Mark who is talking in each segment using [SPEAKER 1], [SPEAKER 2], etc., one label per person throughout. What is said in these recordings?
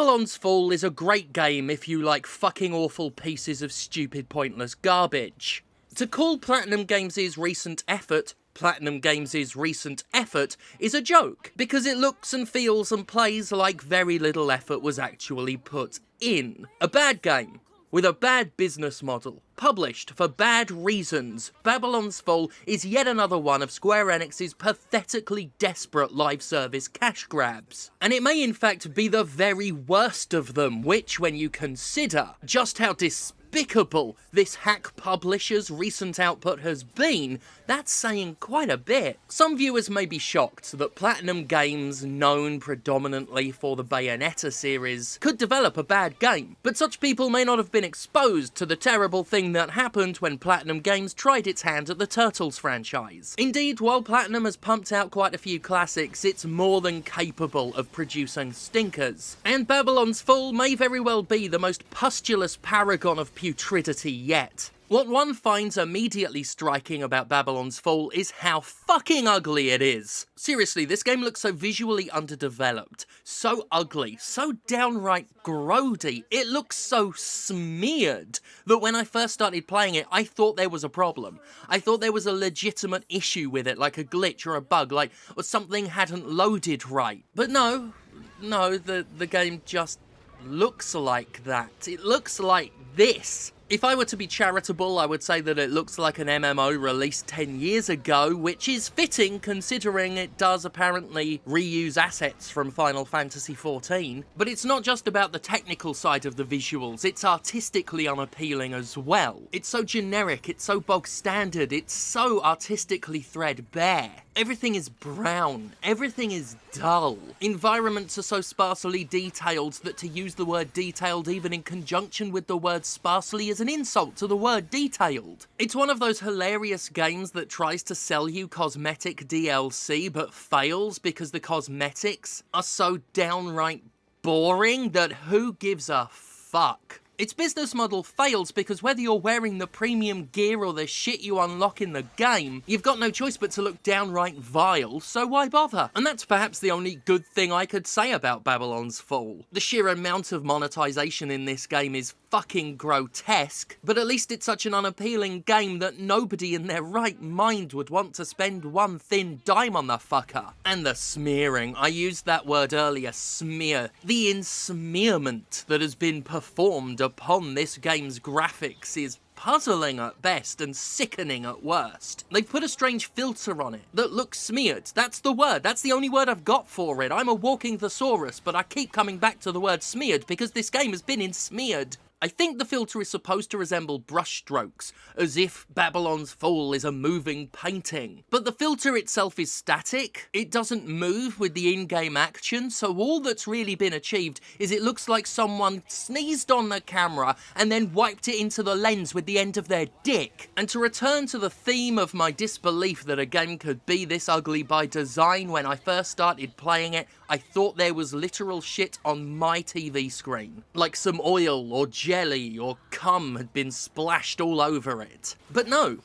[SPEAKER 1] Babylon's Fall is a great game if you like fucking awful pieces of stupid pointless garbage. To call Platinum Games' recent effort Platinum Games' recent effort is a joke, because it looks and feels and plays like very little effort was actually put in. A bad game, with a bad business model, published for bad reasons, Babylon's Fall is yet another one of Square Enix's pathetically desperate live service cash grabs. And it may in fact be the very worst of them, which, when you consider just how despicable this hack publisher's recent output has been, that's saying quite a bit. Some viewers may be shocked that Platinum Games, known predominantly for the Bayonetta series, could develop a bad game, but such people may not have been exposed to the terrible thing that happened when Platinum Games tried its hand at the Turtles franchise. Indeed, while Platinum has pumped out quite a few classics, it's more than capable of producing stinkers. And Babylon's Fall may very well be the most pustulous paragon of putridity yet. What one finds immediately striking about Babylon's Fall is how fucking ugly it is. Seriously, this game looks so visually underdeveloped, so ugly, so downright grody. It looks so smeared that when I first started playing it, I thought there was a problem. I thought there was a legitimate issue with it, like a glitch or a bug, like or something hadn't loaded right. But no, the game just looks like that. It looks like this. If I were to be charitable, I would say that it looks like an MMO released 10 years ago, which is fitting considering it does apparently reuse assets from Final Fantasy XIV. But it's not just about the technical side of the visuals, it's artistically unappealing as well. It's so generic, it's so bog standard, it's so artistically threadbare. Everything is brown, everything is dull. Environments are so sparsely detailed that to use the word detailed even in conjunction with the word sparsely is an insult to the word detailed. It's one of those hilarious games that tries to sell you cosmetic DLC but fails because the cosmetics are so downright boring that who gives a fuck? Its business model fails because whether you're wearing the premium gear or the shit you unlock in the game, you've got no choice but to look downright vile, so why bother? And that's perhaps the only good thing I could say about Babylon's Fall. The sheer amount of monetization in this game is fucking grotesque, but at least it's such an unappealing game that nobody in their right mind would want to spend one thin dime on the fucker. And the smearing, I used that word earlier, smear. The ensmearment that has been performed upon this game's graphics is puzzling at best and sickening at worst. They've put a strange filter on it that looks smeared. That's the word. That's the only word I've got for it. I'm a walking thesaurus, but I keep coming back to the word smeared because this game has been ensmeared. I think the filter is supposed to resemble brushstrokes, as if Babylon's Fall is a moving painting. But the filter itself is static, it doesn't move with the in-game action, so all that's really been achieved is it looks like someone sneezed on the camera and then wiped it into the lens with the end of their dick. And to return to the theme of my disbelief that a game could be this ugly by design, when I first started playing it, I thought there was literal shit on my TV screen. Like some oil or jelly or cum had been splashed all over it. But no,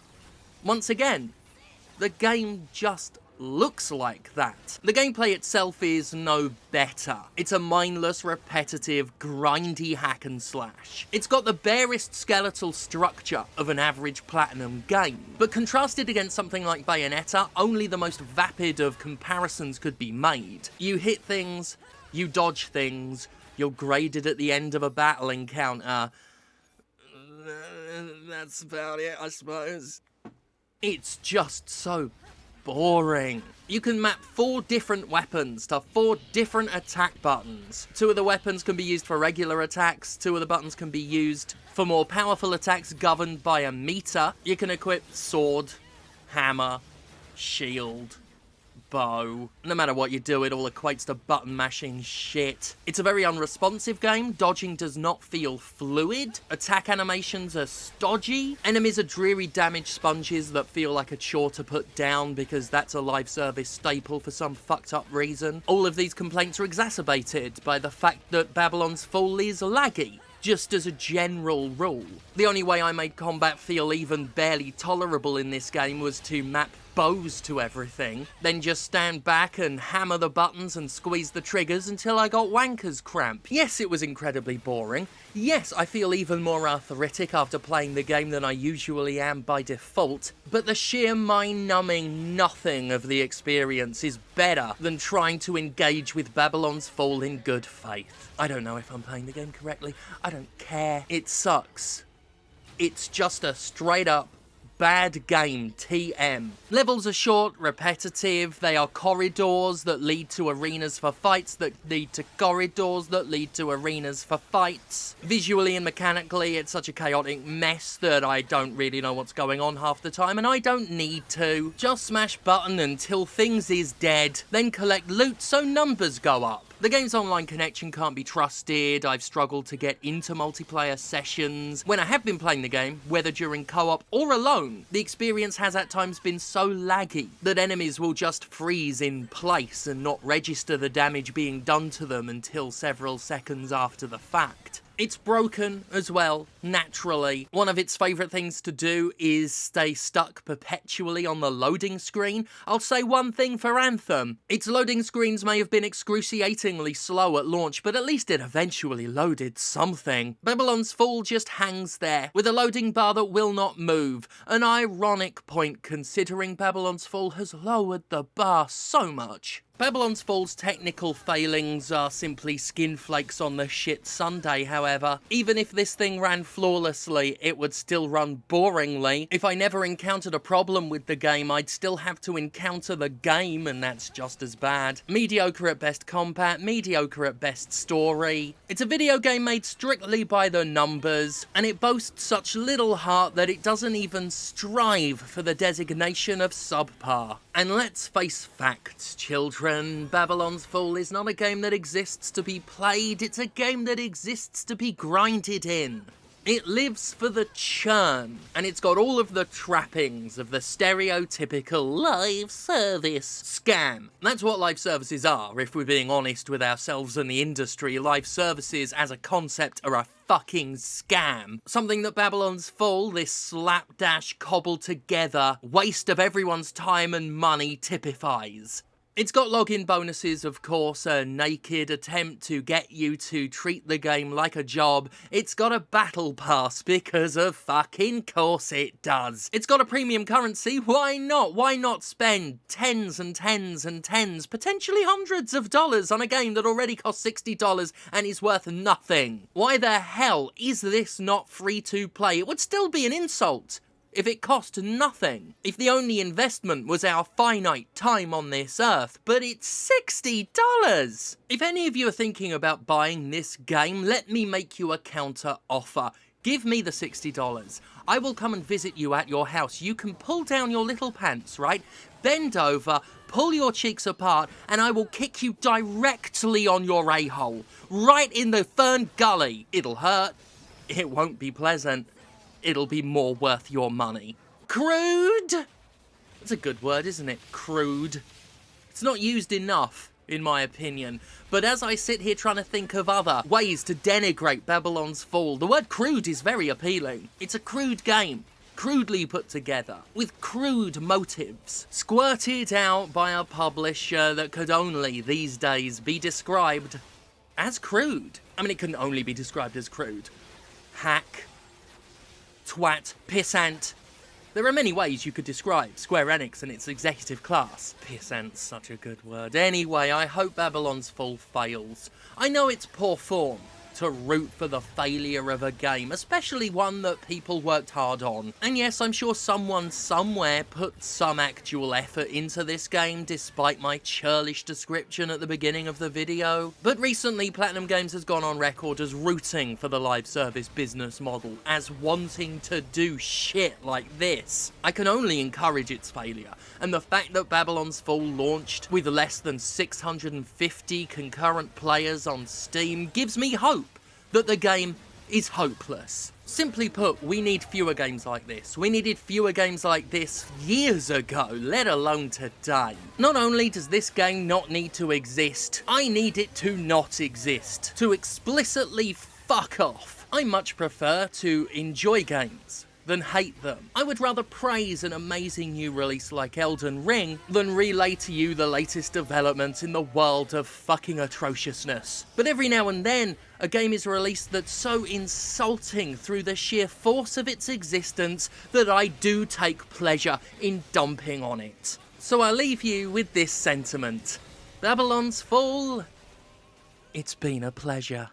[SPEAKER 1] once again, the game just looks like that. The gameplay itself is no better. It's a mindless, repetitive, grindy hack and slash. It's got the barest skeletal structure of an average Platinum game, but contrasted against something like Bayonetta, only the most vapid of comparisons could be made. You hit things, you dodge things, you're graded at the end of a battle encounter. That's about it, I suppose. It's just so boring. You can map 4 different weapons to 4 different attack buttons. 2 of the weapons can be used for regular attacks, 2 of the buttons can be used for more powerful attacks governed by a meter. You can equip sword, hammer, shield, bow. No matter what you do, it all equates to button mashing shit. It's a very unresponsive game. Dodging does not feel fluid. Attack animations are stodgy. Enemies are dreary damage sponges that feel like a chore to put down because that's a live service staple for some fucked up reason. All of these complaints are exacerbated by the fact that Babylon's Fall is laggy. Just as a general rule. The only way I made combat feel even barely tolerable in this game was to map bows to everything, then just stand back and hammer the buttons and squeeze the triggers until I got wanker's cramp. Yes, it was incredibly boring. Yes, I feel even more arthritic after playing the game than I usually am by default, but the sheer mind-numbing nothing of the experience is better than trying to engage with Babylon's Fall in good faith. I don't know if I'm playing the game correctly. I don't care. It sucks. It's just a straight-up bad game, TM. Levels are short, repetitive, they are corridors that lead to arenas for fights that lead to corridors that lead to arenas for fights. Visually and mechanically, it's such a chaotic mess that I don't really know what's going on half the time, and I don't need to. Just smash button until things is dead, then collect loot so numbers go up. The game's online connection can't be trusted. I've struggled to get into multiplayer sessions. When I have been playing the game, whether during co-op or alone, the experience has at times been so laggy that enemies will just freeze in place and not register the damage being done to them until several seconds after the fact. It's broken as well, naturally. One of its favourite things to do is stay stuck perpetually on the loading screen. I'll say one thing for Anthem. Its loading screens may have been excruciatingly slow at launch, but at least it eventually loaded something. Babylon's Fall just hangs there, with a loading bar that will not move. An ironic point considering Babylon's Fall has lowered the bar so much. Babylon's Fall's technical failings are simply skin flakes on the shit sundae, however. Even if this thing ran flawlessly, it would still run boringly. If I never encountered a problem with the game, I'd still have to encounter the game, and that's just as bad. Mediocre at best combat, mediocre at best story. It's a video game made strictly by the numbers, and it boasts such little heart that it doesn't even strive for the designation of subpar. And let's face facts, children. Babylon's Fall is not a game that exists to be played, it's a game that exists to be grinded in. It lives for the churn, and it's got all of the trappings of the stereotypical live service scam. That's what live services are, if we're being honest with ourselves and the industry. Live services as a concept are a fucking scam. Something that Babylon's Fall, this slapdash cobbled together waste of everyone's time and money, typifies. It's got login bonuses, of course, a naked attempt to get you to treat the game like a job. It's got a battle pass, because of fucking course it does. It's got a premium currency, why not? Why not spend tens and tens and tens, potentially hundreds of dollars on a game that already costs $60 and is worth nothing? Why the hell is this not free to play? It would still be an insult if it cost nothing, if the only investment was our finite time on this earth, but it's $60! If any of you are thinking about buying this game, let me make you a counter offer. Give me the $60. I will come and visit you at your house. You can pull down your little pants, right? Bend over, pull your cheeks apart, and I will kick you directly on your a-hole. Right in the fern gully. It'll hurt. It won't be pleasant. It'll be more worth your money. Crude? That's a good word, isn't it? Crude. It's not used enough, in my opinion. But as I sit here trying to think of other ways to denigrate Babylon's Fall, the word crude is very appealing. It's a crude game, crudely put together, with crude motives, squirted out by a publisher that could only, these days, be described as crude. I mean, it can only be described as crude. Hack. Twat, pissant. There are many ways you could describe Square Enix and its executive class. Pissant's such a good word. Anyway, I hope Babylon's Fall fails. I know it's poor form to root for the failure of a game, especially one that people worked hard on. And yes, I'm sure someone somewhere put some actual effort into this game, despite my churlish description at the beginning of the video. But recently, Platinum Games has gone on record as rooting for the live service business model, as wanting to do shit like this. I can only encourage its failure, and the fact that Babylon's Fall launched with less than 650 concurrent players on Steam gives me hope that the game is hopeless. Simply put, we need fewer games like this. We needed fewer games like this years ago, let alone today. Not only does this game not need to exist, I need it to not exist. To explicitly fuck off. I much prefer to enjoy games, than hate them. I would rather praise an amazing new release like Elden Ring than relay to you the latest development in the world of fucking atrociousness. But every now and then, a game is released that's so insulting through the sheer force of its existence that I do take pleasure in dumping on it. So I leave you with this sentiment. Babylon's Fall, it's been a pleasure.